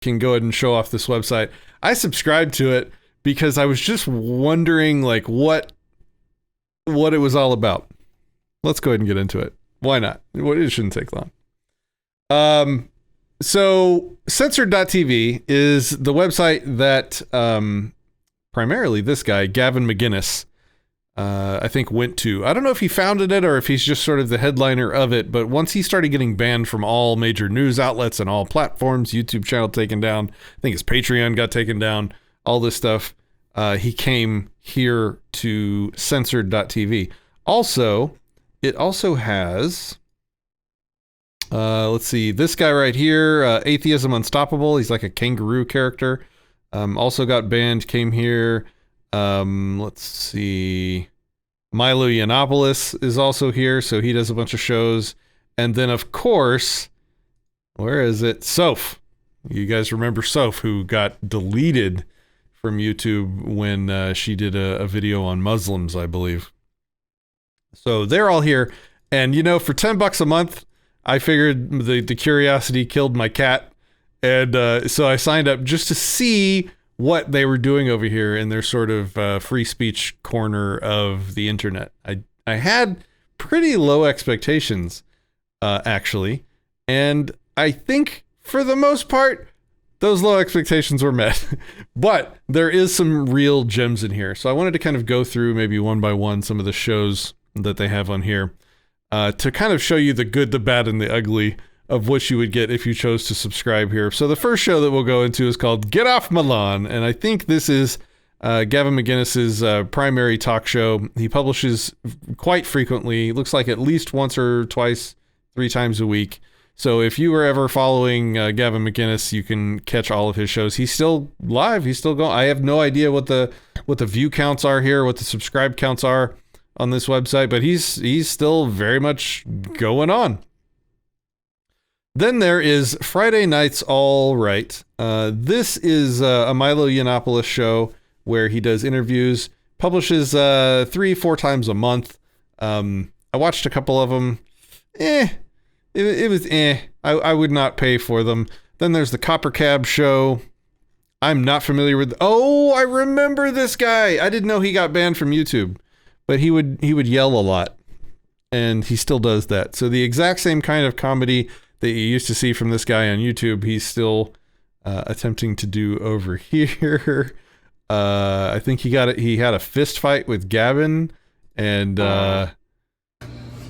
can go ahead and show off this website. I subscribed to it because I was just wondering like what it was all about. Let's go ahead and get into it. Why not? It shouldn't take long. So Censored.tv is the website that primarily this guy, Gavin McInnes, I think went to. I don't know if he founded it or if he's just sort of the headliner of it, but once he started getting banned from all major news outlets and all platforms, YouTube channel taken down, I think his Patreon got taken down, all this stuff, he came here to Censored.tv. Also, it also has, let's see, this guy right here, Atheism Unstoppable. He's like a kangaroo character. Also got banned, came here. Let's see. Milo Yiannopoulos is also here, so he does a bunch of shows. And then, of course, where is it? Soph. You guys remember Soph, who got deleted from YouTube when she did a video on Muslims, I believe. So they're all here. And, you know, for $10 a month, I figured the curiosity killed my cat. And so I signed up just to see what they were doing over here in their sort of free speech corner of the internet. I had pretty low expectations, actually. And I think, for the most part, those low expectations were met. But there is some real gems in here. So I wanted to kind of go through maybe one by one some of the shows that they have on here to kind of show you the good, the bad, and the ugly of what you would get if you chose to subscribe here. So the first show that we'll go into is called Get Off My Lawn, and I think this is Gavin McInnes's primary talk show. He publishes quite frequently, looks like at least once or twice, 3 times a week. So if you were ever following Gavin McInnes, you can catch all of his shows. He's still live, he's still going. I have no idea what the view counts are here, what the subscribe counts are on this website, but he's still very much going on. Then there is Friday Nights All Right. This is a Milo Yiannopoulos show where he does interviews, publishes 3-4 times a month. I watched a couple of them. It was I would not pay for them. Then there's the Copper Cab show. I'm not familiar with. Oh, I remember this guy. I didn't know he got banned from YouTube, but he would yell a lot, and he still does that. So the exact same kind of comedy that you used to see from this guy on YouTube, he's still attempting to do over here. I think he had a fist fight with Gavin, and I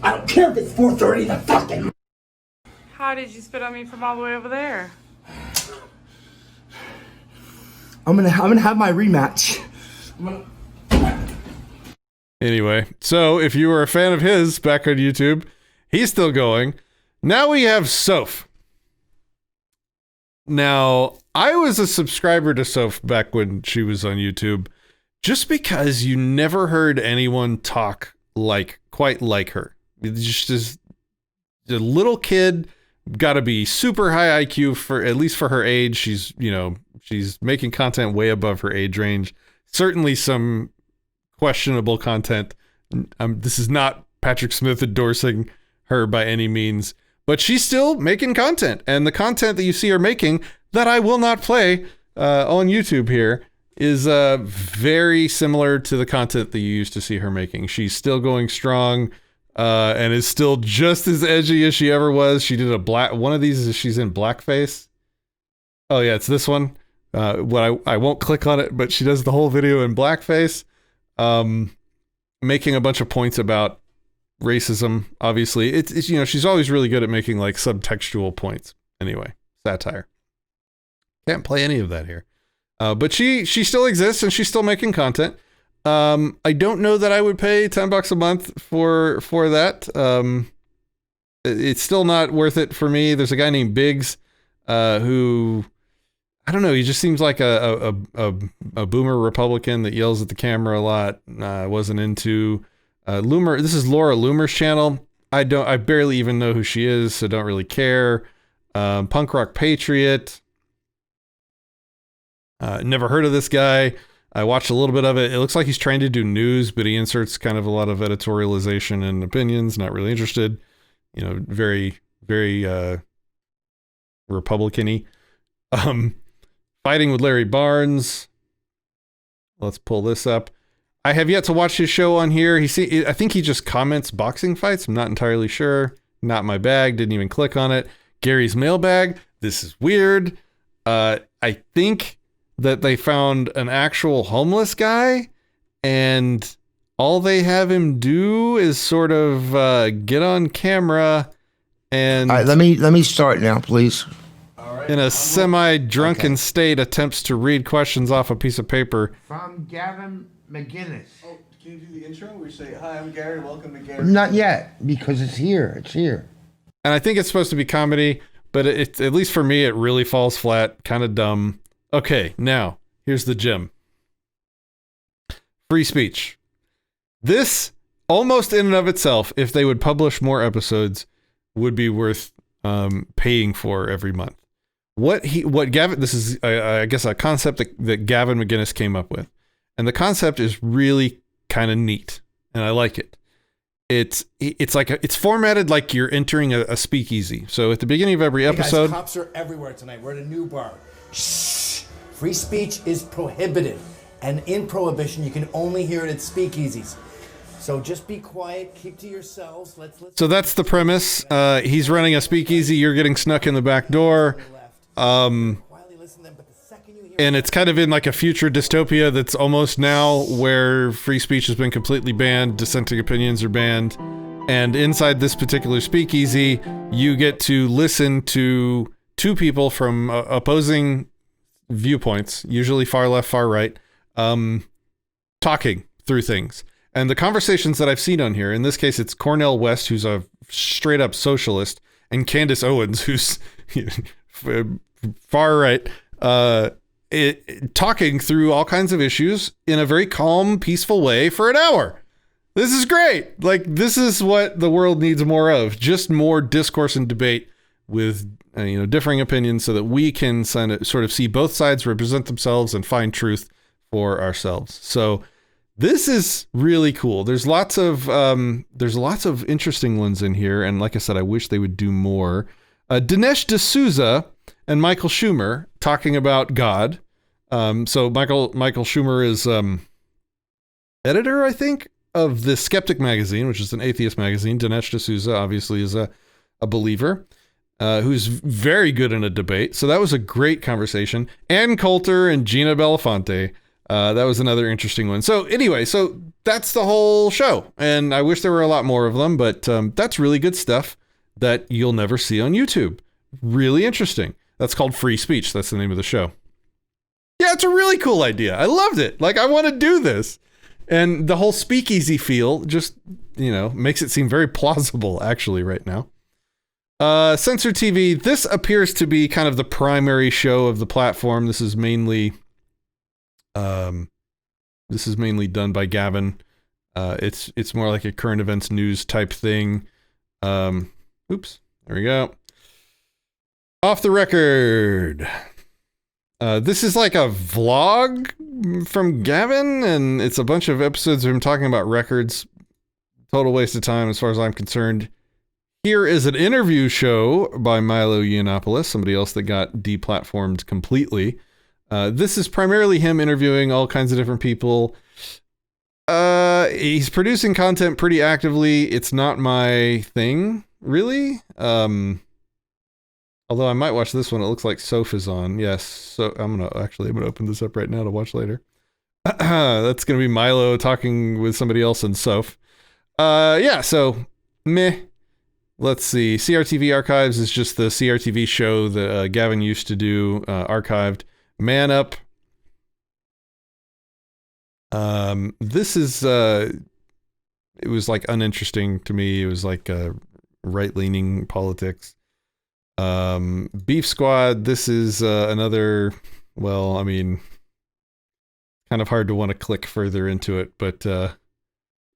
don't care if it's 4:30 in the fucking. How did you spit on me from all the way over there? I'm gonna have my rematch. Anyway, so if you were a fan of his back on YouTube, he's still going. Now we have Soph. Now, I was a subscriber to Soph back when she was on YouTube, just because you never heard anyone talk quite like her. It's just a little kid, got to be super high IQ for at least for her age. She's making content way above her age range. Certainly some questionable content. This is not Patrick Smith endorsing her by any means. But she's still making content, and the content that you see her making that I will not play on YouTube here is very similar to the content that you used to see her making. She's still going strong and is still just as edgy as she ever was. She did one of these is she's in blackface. Oh yeah, it's this one. I won't click on it, but she does the whole video in blackface, making a bunch of points about racism. Obviously, it's she's always really good at making like subtextual points. Anyway, satire. Can't play any of that here, but she still exists and she's still making content. I don't know that I would pay $10 a month for that. It's still not worth it for me. There's a guy named Biggs, who I don't know. He just seems like a boomer Republican that yells at the camera a lot. I wasn't into. Loomer, this is Laura Loomer's channel. I barely even know who she is, so don't really care. Punk Rock Patriot. Never heard of this guy. I watched a little bit of it. It looks like he's trying to do news, but he inserts kind of a lot of editorialization and opinions. Not really interested. Very, very Republican-y. Fighting with Larry Barnes. Let's pull this up. I have yet to watch his show on here. I think he just comments boxing fights. I'm not entirely sure. Not my bag. Didn't even click on it. Gary's mailbag. This is weird. I think that they found an actual homeless guy, and all they have him do is sort of get on camera and All right, let me start now, please. in a semi-drunken state attempts to read questions off a piece of paper. From Gavin McInnes. Oh, can you do the intro? We say, hi, I'm Gary, welcome to Gary. Not yet, because it's here. It's here. And I think it's supposed to be comedy, but it at least for me, it really falls flat, kind of dumb. Okay, now, here's the gem. Free speech. This, almost in and of itself, if they would publish more episodes, would be worth paying for every month. What Gavin, this is, I guess, a concept that Gavin McInnes came up with. And the concept is really kind of neat, and I like it. It's formatted like you're entering a speakeasy. So at the beginning of every episode, Hey guys, cops are everywhere tonight. We're at a new bar. Shh. Free speech is prohibited, and in prohibition, you can only hear it at speakeasies. So just be quiet, keep to yourselves. Let's listen. so that's the premise. He's running a speakeasy. You're getting snuck in the back door. Quietly listen to them, but the second you hear And it's kind of in like a future dystopia that's almost now where free speech has been completely banned, dissenting opinions are banned. And inside this particular speakeasy, you get to listen to two people from opposing viewpoints, usually far left, far right, talking through things. And the conversations that I've seen on here, in this case, it's Cornell West, who's a straight up socialist, and Candace Owens, who's far right, talking through all kinds of issues in a very calm, peaceful way for an hour. This is great. Like, this is what the world needs more of. Just more discourse and debate with differing opinions so that we can sort of see both sides represent themselves and find truth for ourselves. So this is really cool. There's lots of interesting ones in here. And like I said, I wish they would do more. Dinesh D'Souza and Michael Schumer talking about God. So Michael Schumer is editor, I think, of the Skeptic magazine, which is an atheist magazine. Dinesh D'Souza obviously is a believer who's very good in a debate. So that was a great conversation. Ann Coulter and Gina Belafonte. That was another interesting one. So anyway, so that's the whole show. And I wish there were a lot more of them, but that's really good stuff that you'll never see on YouTube. Really interesting. That's called Free Speech. That's the name of the show. Yeah, it's a really cool idea. I loved it. Like, I want to do this. And the whole speakeasy feel just, makes it seem very plausible, actually, right now. Censored TV. This appears to be kind of the primary show of the platform. This is mainly done by Gavin. It's more like a current events news type thing. Oops, there we go. Off the record. This is like a vlog from Gavin, and it's a bunch of episodes of him talking about records. Total waste of time as far as I'm concerned. Here is an interview show by Milo Yiannopoulos, somebody else that got deplatformed completely. This is primarily him interviewing all kinds of different people. He's producing content pretty actively. It's not my thing, really. Although I might watch this one. It looks like Soph is on. Yes. So I'm gonna open this up right now to watch later. That's gonna be Milo talking with somebody else and Soph. Yeah. So meh. Let's see. CRTV Archives is just the CRTV show that Gavin used to do, archived. Man Up. This is it was like uninteresting to me. It was like right-leaning politics. Beef Squad, this is another, well, I mean, kind of hard to want to click further into it, but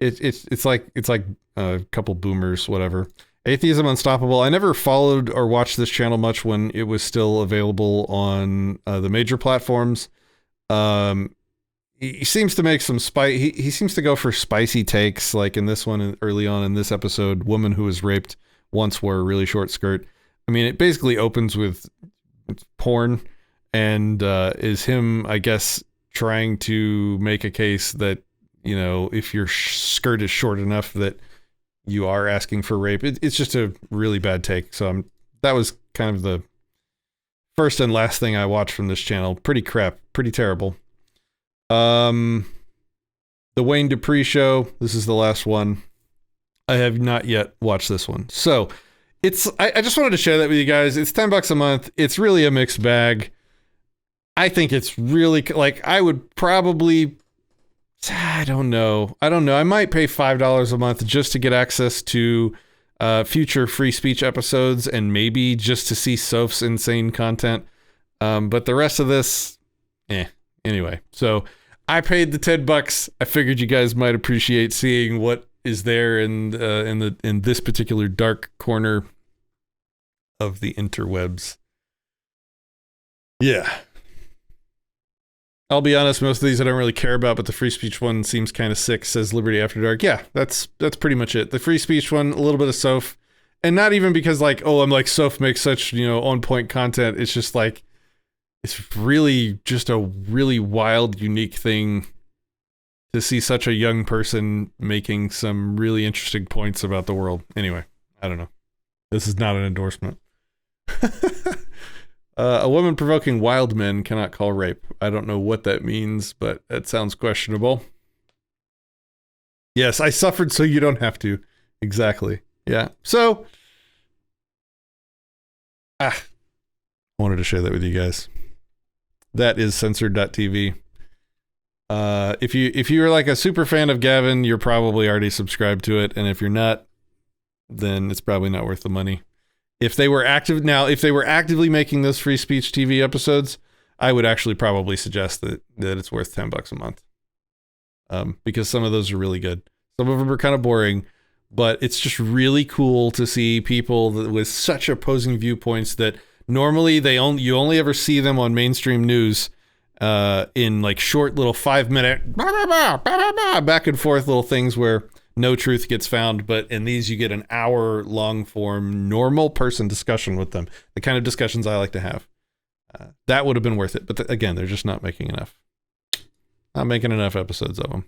it's like a couple boomers, whatever. Atheism Unstoppable. I never followed or watched this channel much when it was still available on the major platforms. He seems to make some he seems to go for spicy takes, like in this one early on in this episode, woman who was raped once wore a really short skirt. I mean, it basically opens with porn, and is him, I guess, trying to make a case that, you know, if your skirt is short enough that you are asking for rape. It's just a really bad take. So that was kind of the first and last thing I watched from this channel. Pretty crap, pretty terrible. The Wayne Dupree show. This is the last one. I have not yet watched this one. So I just wanted to share that with you guys. It's $10 a month. It's really a mixed bag. I think it's really, like, I would probably, I don't know. I might pay $5 a month just to get access to future free speech episodes and maybe just to see Soph's insane content. But the rest of this, anyway. So I paid the $10. I figured you guys might appreciate seeing what is there in this particular dark corner of the interwebs. Yeah. I'll be honest, most of these I don't really care about, but the free speech one seems kind of sick, says Liberty After Dark. Yeah, that's pretty much it. The free speech one, a little bit of Soph, and not even because, like, oh, I'm like, Soph makes such, you know, on-point content. It's just like, it's really just a really wild, unique thing to see such a young person making some really interesting points about the world. Anyway, I don't know. This is not an endorsement. A woman provoking wild men cannot call rape. I don't know what that means, but that sounds questionable. Yes, I suffered so you don't have to. Exactly. Yeah. So, I wanted to share that with you guys. That is censored.tv. If you're like a super fan of Gavin, you're probably already subscribed to it, and if you're not, then it's probably not worth the money. If they were actively making those free speech TV episodes, I would actually probably suggest that it's worth $10 a month. Because some of those are really good. Some of them are kind of boring, but it's just really cool to see people with such opposing viewpoints that normally you only ever see them on mainstream news in like short little 5-minute back and forth little things where no truth gets found, but in these you get an hour long form normal person discussion with them, the kind of discussions I like to have. That would have been worth it, but again, they're just not making enough episodes of them.